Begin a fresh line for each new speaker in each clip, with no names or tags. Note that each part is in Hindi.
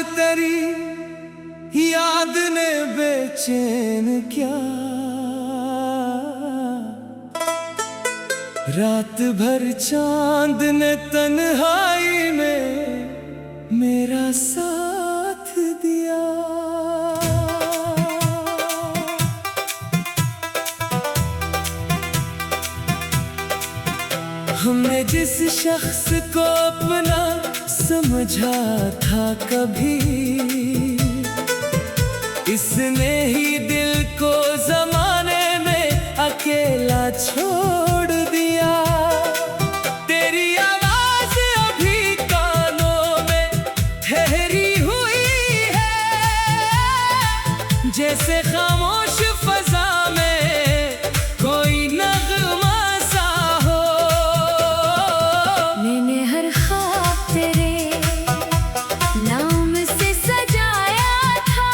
तेरी याद ने बेचैन क्या, रात भर चांद ने तन्हाई में मेरा साथ दिया। हमने जिस शख्स को अपना समझा था कभी, इसने ही दिल को ज़माने में अकेला छोड़ दिया। तेरी आवाज़ अभी कानों में ठहरी हुई है, जैसे खामोश फ़ज़ा में कोई नग़मा सा हो।
मैंने हर ख्वाब तेरे नाम से सजाया था,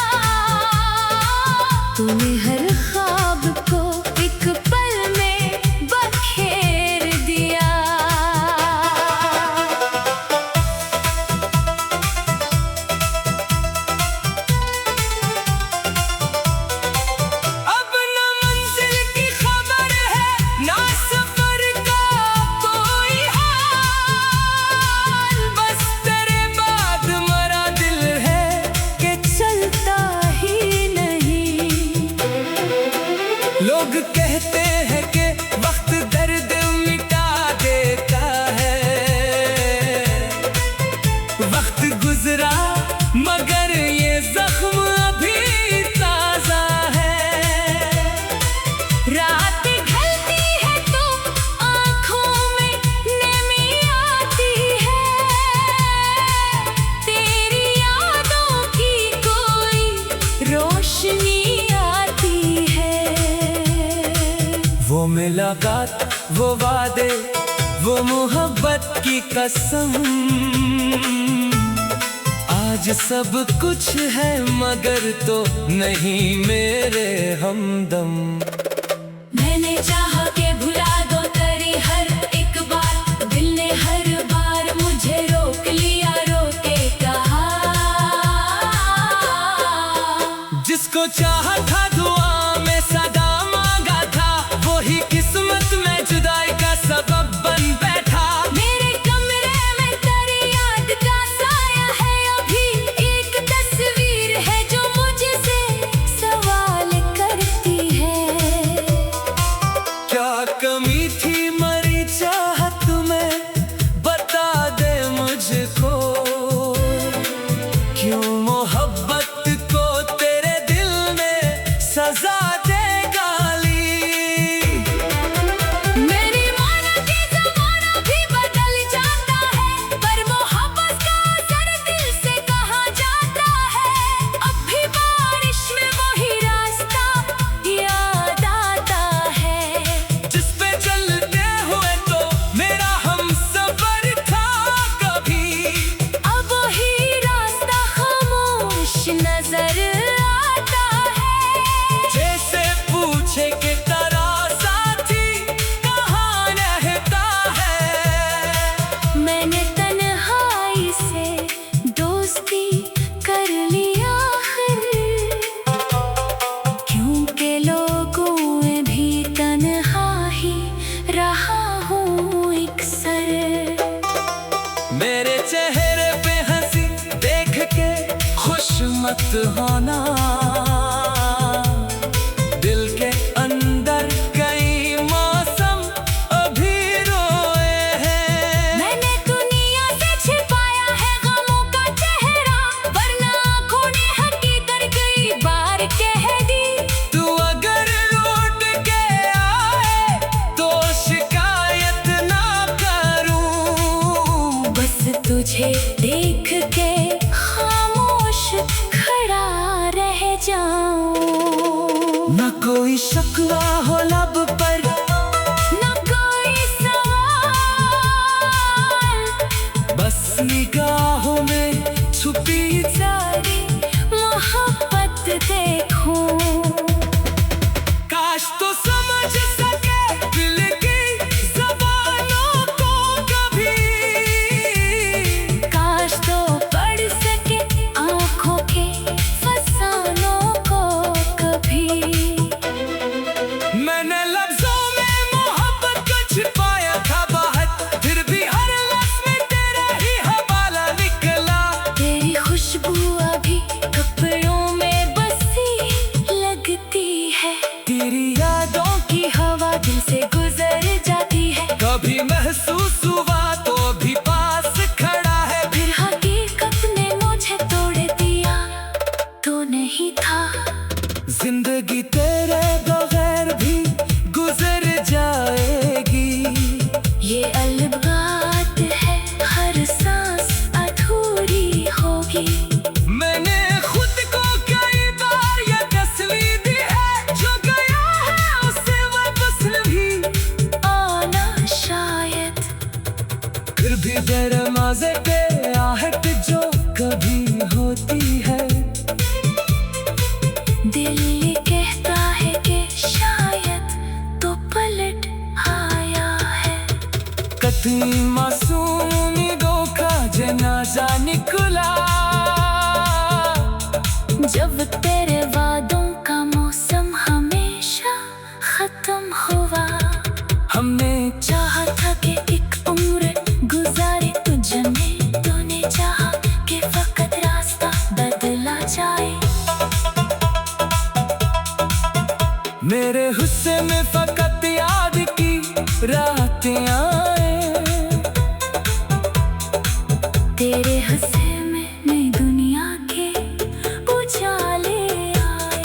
तूने हर ख्वाब को एक पल में बखेर दिया।
अब न मंजिल की खबर है, ना सफर का कोई हाल, बस तेरे बाद मरा दिल है कि चलता ही नहीं। लोग कहते हैं कि वक्त दर्द मिटा देता है, वक्त गुजरा मगर ये जख्म अभी ताजा है।
रात ढलती है तो आँखों में नमी आती है, तेरी यादों की कोई रोशनी आती है।
वो मुलाकात, वो वादे, वो मोहब्बत की कसम, आज सब कुछ है मगर तो नहीं मेरे हमदम।
मैंने चाहा के भुला दो तेरी हर एक बात, दिल ने हर बार मुझे रोक लिया, रोके कहा।
जिसको चाहा था दुआ में सदा मांगा था, वही किस्मत में जुदाई का सबब बन बैठा।
मेरे कमरे में तेरी याद का साया है, अभी एक तस्वीर है जो मुझसे सवाल करती है।
क्या कमी थी मरी चाहत में, बता दे मुझको, क्यों मोहब्बत को तेरे दिल ने सजा दे गाली।
मेरी माना कि ज़माना भी बदल जाता है, पर मोहब्बत का असर दिल से कहाँ जाता है। अब भी बारिश में वही रास्ता याद आता है,
जिस पे चलते हुए तो मेरा हमसफर था कभी।
अब वही रास्ता खामोश नजर आता है।
जैसे पूछे कि तेरा साथी कहाँ रहता है।
मैंने तन्हाई से दोस्ती कर लिया आखिर, क्योंकि लोगों में भी तन्हा ही रहा हूँ अक्सर।
मेरे चेहरे पे हंसी देख के खुश मत होना, दिल के अंदर कई मौसम अभी रोए हैं।
मैंने दुनिया से छिपाया है गमों का चेहरा, वरना आँखों ने हकीकत कई बार कह दी।
तू अगर लौट के आए तो शिकायत ना करूं,
बस तुझे देख के खामोश खड़ा रह जाऊं।
न कोई शकवा हो लब पर,
न कोई सवाल,
बस निगाहों में छुपी
सारी मोहब्बत देखूं।
काश तो समझ सके दिल की ज़बानों को कभी।
काश तो पढ़ सके आँखों खुशबू अभी कपड़ों में बसी लगती है।
तेरी यादों
की हवा दिल से गुजर जाती है।
कभी महसूस हुआ तो भी पास खड़ा है।
फिर हकीकत ने मुझे तोड़ दिया तो नहीं था।
जिंदगी तेरे बगैर भी गुजर जाएगी।
ये अलगात है, हर सांस अधूरी होगी।
मैंने खुद को कई बार ये तस्वीर दी है, जो गया है उसे वापस नहीं
आना शायद।
फिर भी दरवाजे पे आहट जो कभी होती है।
दिल ये कहता है कि शायद तो पलट आया है।
कतई मासूम उम्मीदों का जनाजा निकला।
जब तेरे वादों का मौसम हमेशा खत्म हुआ।
हमने
चाहा था कि एक उम्र गुजारे तुझ में, तूने चाहा कि फकत रास्ता बदला जाए।
मेरे हुस्से में फकत याद की रातें आए।
तेरे हंसे में नई दुनिया के उजाले आए।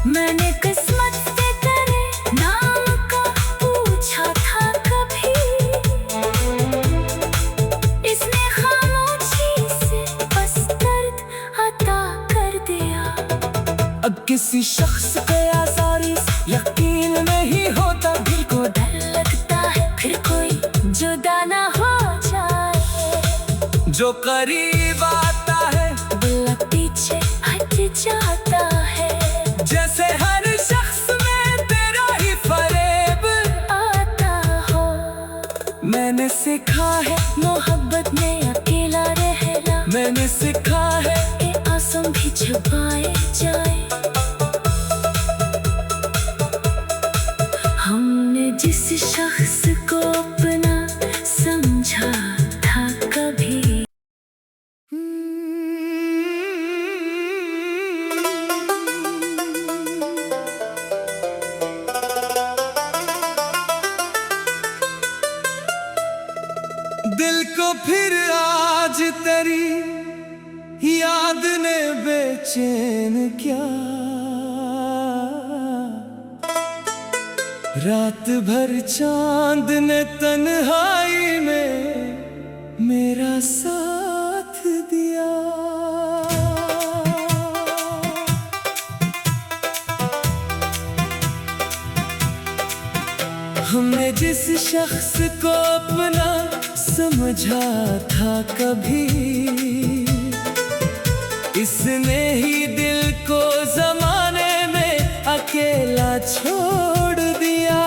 मैंने किस्मत से तेरे नाम का पूछा था कभी। इसने खामोशी से बस दर्द अता कर दिया।
अब किसी शख्स पे आसानी से यकीन नहीं होता। दिल को
डर लगता है फिर कोई जुदा ना हो जाए।
जो करीब आता है
बुला पीछे हट जाता है।
जैसे हर शख्स में तेरा ही फरेब
आता हो।
मैंने सीखा है
मोहब्बत में अकेला रहना।
मैंने सीखा है
कि आंसू भी छुपाए जाए। हमने जिस शख्स को अपना समझा था कभी।
दिल को फिर आज तेरी याद ने बेचैन क्या। रात भर चांद ने तन्हाई में मेरा साथ दिया। हमने जिस शख्स को अपना समझा था कभी, इसने ही दिल को जमाने में अकेला छोड़ दिया।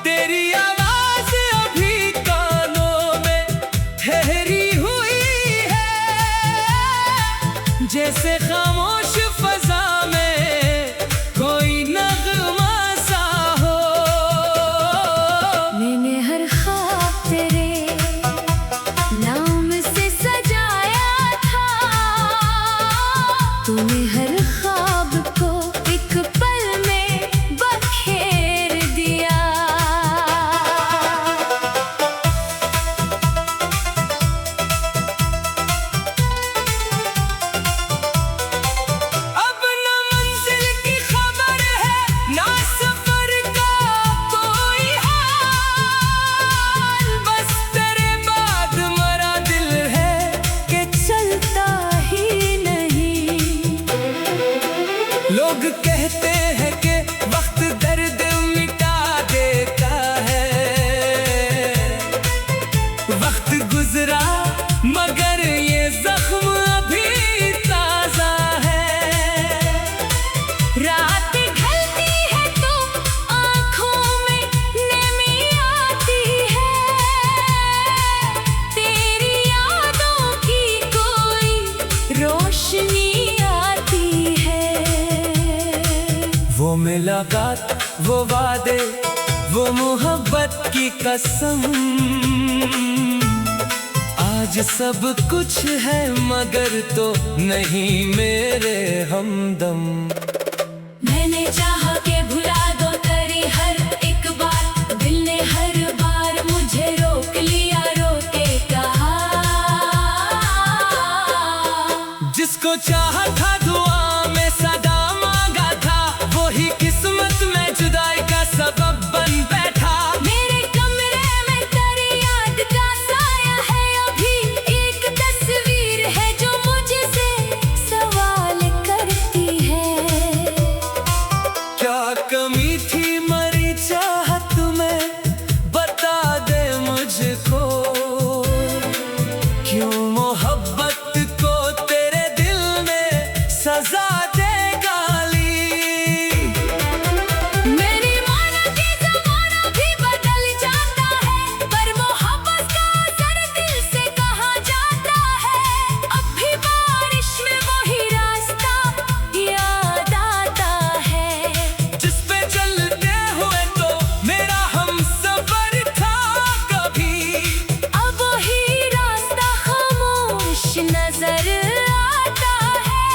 तेरी आवाज अभी कानों में ठहरी हुई है। जैसे खामोश फजा में कोई नगमा सा हो।
मैंने हर ख्वाब तेरे नाम से सजाया था। तूने हर ख्वाब को एक पल में बखेर दिया।
अब न मंजिल की खबर है, ना सफर का कोई हाल। बस तेरे बाद मरा दिल है कि चलता ही नहीं। लोग कहते हैं कि वक्त दर्द मिटा देता है। वक्त गुजरा मगर ये जख्म अभी ताजा है।
रात ढलती है तो आँखों में नमी आती है। तेरी यादों की कोई रोशनी आती है।
वो मुलाकात, वो वादे, वो मोहब्बत की कसम आज आज सब कुछ है मगर तो नहीं मेरे हमदम।
मैंने चाहा के भुला दो तेरी हर एक बात, दिल ने हर बार मुझे रोक लिया, रोके कहा
जिसको चाहा था दुआ में सदा मांगा था, वही किस्मत में जुदाई का सबब बन बैठा।
मेरे कमरे में तेरी याद का साया है, अभी एक तस्वीर है जो मुझसे सवाल करती है।
क्या कमी थी मरी चाहत में, बता दे मुझको, क्यों मोहब्बत को तेरे दिल में सजा दे गाली।
मेरी माना कि ज़माना भी बदल जाता है, पर मोहब्बत का असर दिल से कहाँ जाता है। अब भी बारिश में वही रास्ता याद आता है,
जिस पे चलते हुए तो मेरा हमसफर था कभी।
अब वही रास्ता खामोश नजर आता है।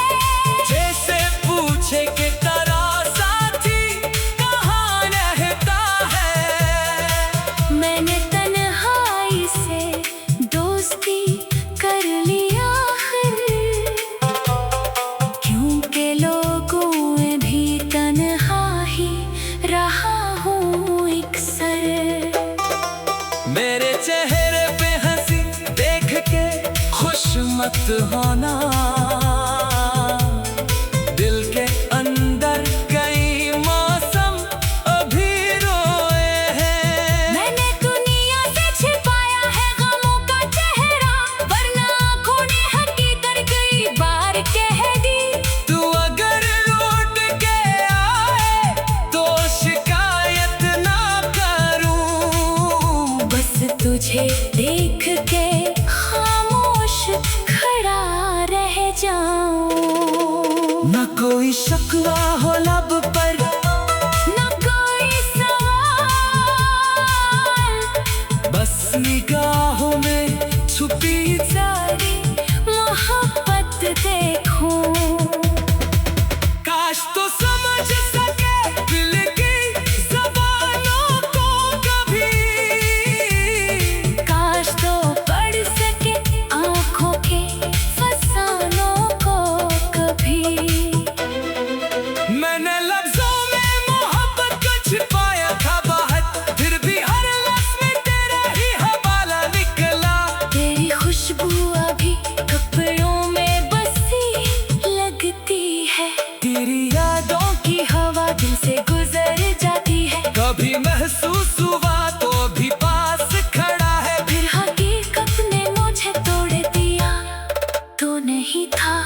जैसे पूछे कि तेरा साथी कहाँ रहता है।
मैंने तन्हाई से दोस्ती कर लिया है, क्योंकि लोगों में भी तन्हा ही रहा हूँ अक्सर।
मेरे चेहरे पे हंसी देख के खुश मत होना, दिल के अंदर कई मौसम अभी रोए हैं।
मैंने दुनिया से छिपाया है गमों का चेहरा, वरना आँखों ने हकीकत कई बार कह दी।
तू अगर लौट के आए तो शिकायत ना करूं,
बस तुझे देख के खामोश खड़ा रह जाऊं।
न कोई शिकवा हो लब पर,
न कोई सवाल,
बस निगाहों में छुपी
सारी मोहब्बत देखूं।
काश तो समझ सके दिल की ज़बानों को कभी।
काश तो पढ़ सके आँखों के फसानों को कभी।
मैंने लफ्जों में मोहब्बत को छिपाया था बाहर, फिर भी हर लफ्ज़ में तेरा ही हवाला निकला।
तेरी खुशबू अभी कपड़ों में बसी लगती है,
तेरी यादों
की हवा दिल से गुजर जाती है।
कभी महसूस हुआ तो भी पास खड़ा है।
फिर हकीकत ने मुझे तोड़ दिया तो नहीं था।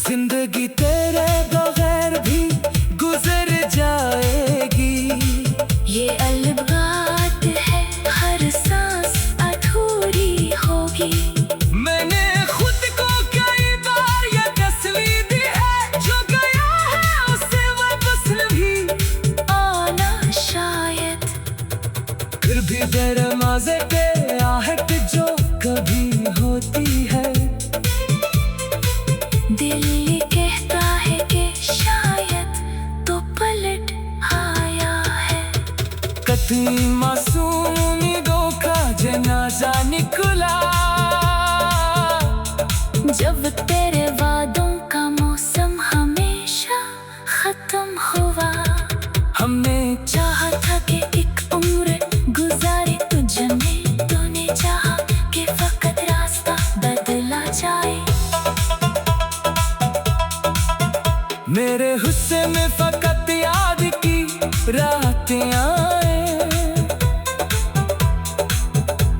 जिंदगी तेरे बगैर भी गुजर जाएगी।
ये अलगात है, हर सांस अधूरी होगी।
मैंने खुद को कई बार ये तसल्ली दी है, जो गया है उससे वापस नहीं
आना शायद,
फिर भी दरवाजे पे आहट जो कभी होती है।
दिल ये कहता है कि शायद तो पलट आया है।
कतई मासूम उम्मीदों का जनाजा निकला,
जब तेरे वादों का मौसम हमेशा खत्म हुआ।
हमने
चाहा था कि एक उम्र गुजारे तुझ में, तूने चाहा कि फकत रास्ता बदला जाए।
मेरे हुस्से में फकत याद की रातें आए।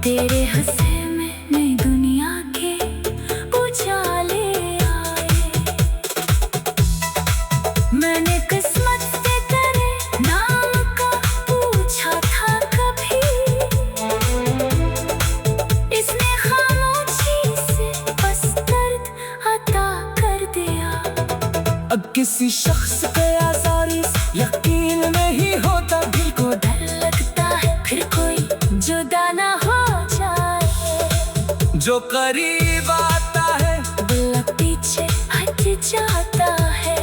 तेरे हंसे में नई दुनिया के उजाले आए। मैंने किस्मत से तेरे नाम का पूछा था कभी, इसने खामोशी से बस दर्द अता कर दिया।
अब किसी शख्स पे आसानी से यकीन नहीं होता, दिल को डर लगता है
फिर कोई जुदा ना हो जाए।
जो तो करीब आता है,
बल्ला पीछे हट जाता है।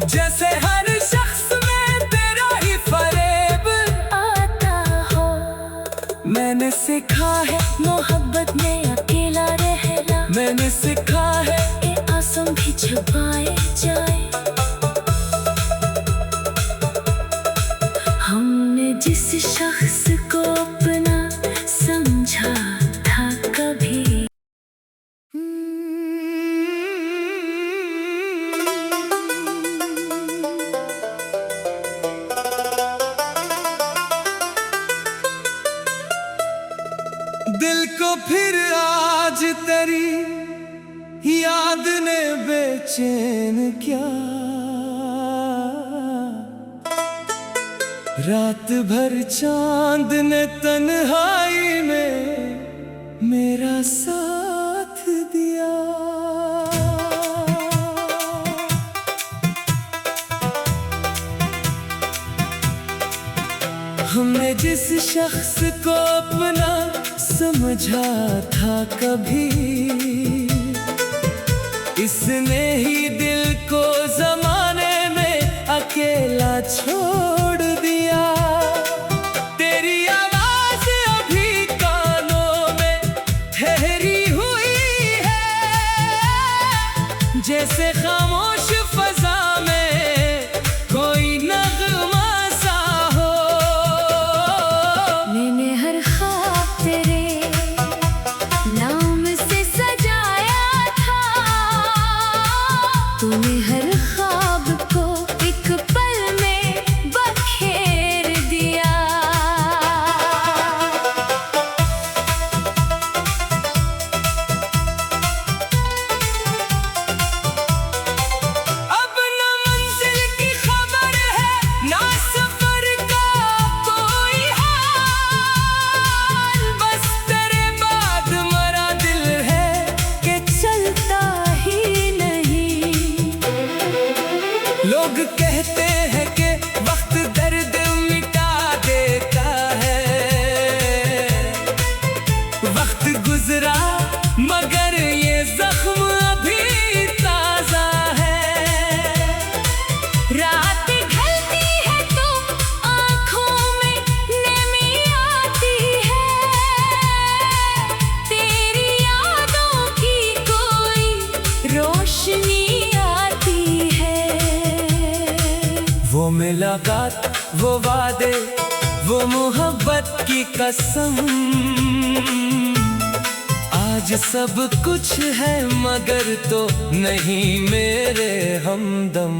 जैसे हर शख्स में तेरा ही फरेब
आता हो
मैंने सीखा है,
मोहब्बत में अकेला रहना।
मैंने सीखा है,
ये आसम भी छुपाए जाए। हमने जिस शख्स को अपना समझा था कभी,
दिल को फिर आज तेरी याद ने बेचैन क्या। रात भर चांद ने तन्हाई में मेरा साथ दिया। हमने जिस शख्स को अपना समझा था कभी, इसने ही दिल को जमाने में अकेला छोड़ दिया। तेरी आवाज अभी कानों में ठहरी हुई है, जैसे खामोश फजा में कोई नगमा सा हो।
मैंने हर ख्वाब तेरे नाम से सजाया था। तूने हर ख्वाब को एक पल में बखेर दिया।
अब न मंजिल की खबर है, ना सफर का कोई हाल, बस तेरे बाद मरा दिल है
कि चलता ही नहीं।
लोग कहते हैं कि वक्त दर्द मिटा देता है। वक्त गुजरा मगर ये जख्म अभी ताजा है।
रात ढलती है तो आँखों में नमी आती है। तेरी यादों की कोई रोशनी आती है।
वो मुलाकात, वो वादे, वो मोहब्बत की कसम, आज सब कुछ है मगर तो नहीं मेरे हमदम।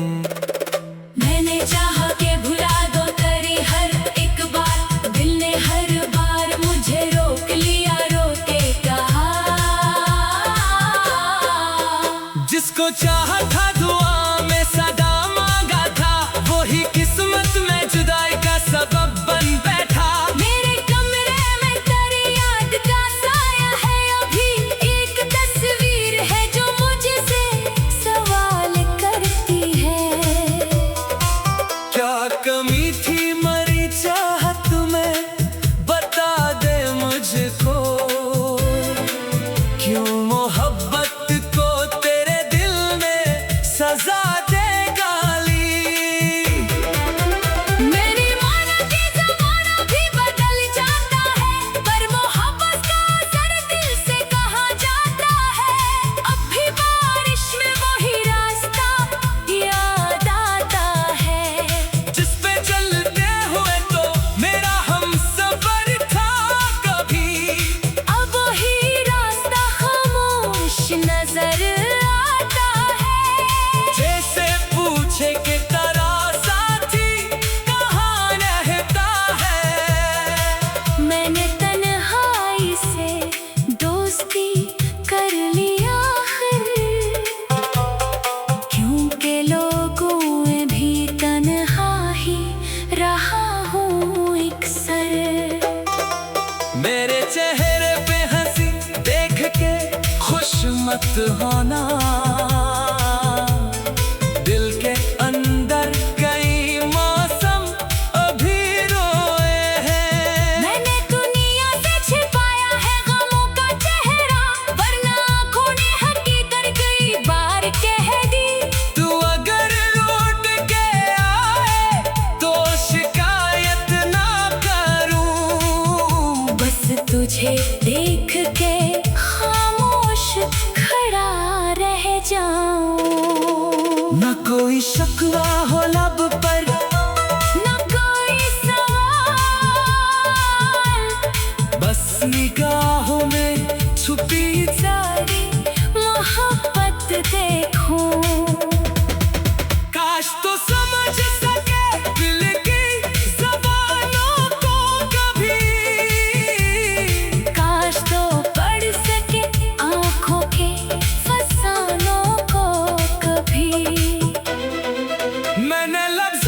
मैंने चाहा के भुला दो तेरी हर एक बार, दिल ने हर बार मुझे रोक लिया, रोके कहा।
जिसको चाहा था दुआ में सदा मांगा था, वो ही किस्मत में जुदाई का सबब बन बैठा।
मेरे कमरे में तेरी याद का साया है, अभी एक तस्वीर है जो मुझसे सवाल करती है।
क्या कमी थी मरी चाहत में, बता दे मुझको। क्यों मोहब्बत को तेरे दिल में सजा दे गाली।
मेरी माना कि ज़माना भी बदल जाता है, पर मोहब्बत का असर दिल से कहाँ जाता है। अब भी बारिश में वही रास्ता याद आता है।
जिस पे चलते हुए तो मेरा हमसफर था कभी,
अब वही रास्ता खामोश नजर आता है।
जैसे पूछे कि तेरा साथी कहाँ रहता है।
मैंने तन्हाई से दोस्ती कर लिया आखिर, क्योंकि लोगों में भी तन्हा ही रहा हूँ अक्सर।
मेरे चेहरे पे हंसी देख के खुश मत होना, दिल के अंदर कई मौसम अभी रोए हैं।
मैंने दुनिया से छिपाया है गमों का चेहरा, वरना
शकवा हो लब पर,
न कोई सवाल,
बस निगाहों में छुपी
सारी मोहब्बत देखूं।
काश तो समझ सके दिल की ज़बानों को कभी,
काश तो पढ़ सके आँखों के फसानों को कभी।
मैंने लफ्ज़